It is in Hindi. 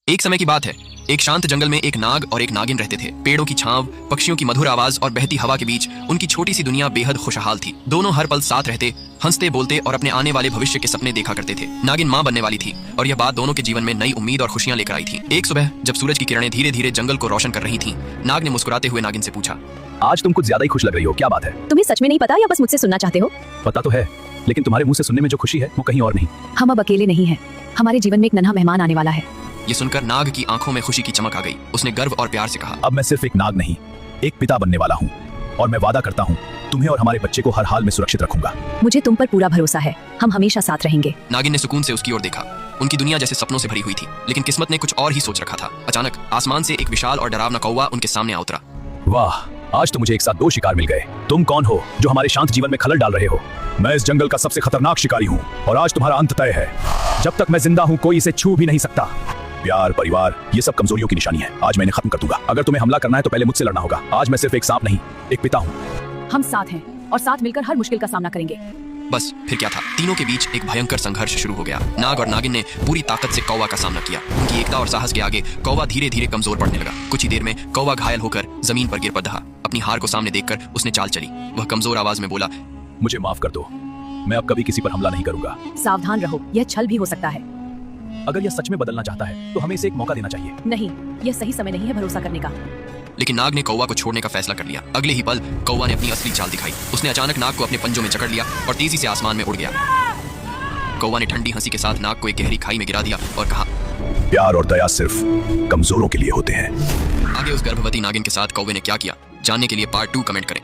एक समय की बात है। एक शांत जंगल में एक नाग और एक नागिन रहते थे। पेड़ों की छांव, पक्षियों की मधुर आवाज और बहती हवा के बीच उनकी छोटी सी दुनिया बेहद खुशहाल थी। दोनों हर पल साथ रहते, हंसते बोलते और अपने आने वाले भविष्य के सपने देखा करते थे। नागिन मां बनने वाली थी और यह बात दोनों के जीवन में नई उम्मीद और खुशियां लेकर आई थी। एक सुबह जब सूरज की किरणें धीरे धीरे जंगल को रोशन कर रही थीं, नाग ने मुस्कुराते हुए नागिन से पूछा, आज तुम कुछ ज्यादा ही खुश लग रही हो, क्या बात है? तुम्हें सच में नहीं पता या बस मुझसे सुनना चाहते हो? पता तो है, लेकिन तुम्हारे मुंह से सुनने में जो खुशी है वो कहीं और नहीं। हम अब अकेले नहीं हैं। हमारे जीवन में एक नन्हा मेहमान आने वाला है। ये सुनकर नाग की आंखों में खुशी की चमक आ गई। उसने गर्व और प्यार से कहा, अब मैं सिर्फ एक नाग नहीं, एक पिता बनने वाला हूँ और मैं वादा करता हूँ तुम्हें और हमारे बच्चे को हर हाल में सुरक्षित रखूंगा। मुझे तुम पर पूरा भरोसा है। हम हमेशा साथ रहेंगे। नागिन ने सुकून से उसकी ओर देखा। उनकी दुनिया जैसे सपनों से भरी हुई थी, लेकिन किस्मत ने कुछ और ही सोच रखा था। अचानक आसमान से एक विशाल और डरावना कौवा उनके सामने आ उतरा। वाह, आज तो मुझे एक साथ दो शिकार मिल गए। तुम कौन हो जो हमारे शांत जीवन में खलल डाल रहे हो? मैं इस जंगल का सबसे खतरनाक शिकारी हूँ और आज तुम्हारा अंत तय है। जब तक मैं जिंदा हूँ कोई इसे छू भी नहीं सकता। प्यार, परिवार, ये सब कमजोरियों की निशानी है। आज मैं इन्हें खत्म कर दूंगा। अगर तुम्हें हमला करना है तो पहले मुझसे लड़ना होगा। आज मैं सिर्फ एक सांप नहीं, एक पिता हूँ। हम साथ हैं और साथ मिलकर हर मुश्किल का सामना करेंगे। बस फिर क्या था, तीनों के बीच एक भयंकर संघर्ष शुरू हो गया। नाग और नागिन ने पूरी ताकत से कौवा का सामना किया। उनकी एकता और साहस के आगे कौवा धीरे धीरे कमजोर पड़ने लगा। कुछ ही देर में कौवा घायल होकर जमीन पर गिर पड़ा। अपनी हार को सामने देखकर उसने चाल चली। वह कमजोर आवाज में बोला, मुझे माफ कर दो, मैं अब कभी किसी पर हमला नहीं करूंगा। सावधान रहो, यह छल भी हो सकता है। अगर यह सच में बदलना चाहता है तो हमें इसे एक मौका देना चाहिए। नहीं, यह सही समय नहीं है भरोसा करने का। लेकिन नाग ने कौवा को छोड़ने का फैसला कर लिया। अगले ही पल कौवा ने अपनी असली चाल दिखाई। उसने अचानक नाग को अपने पंजों में जकड़ लिया और तेजी से आसमान में उड़ गया। कौवा ने ठंडी हंसी के साथ नाग को एक गहरी खाई में गिरा दिया और कहा, प्यार और दया सिर्फ कमजोरों के लिए होते हैं। आगे उस गर्भवती नागिन के साथ कौवे ने क्या किया, जानने के लिए पार्ट 2 कमेंट करें।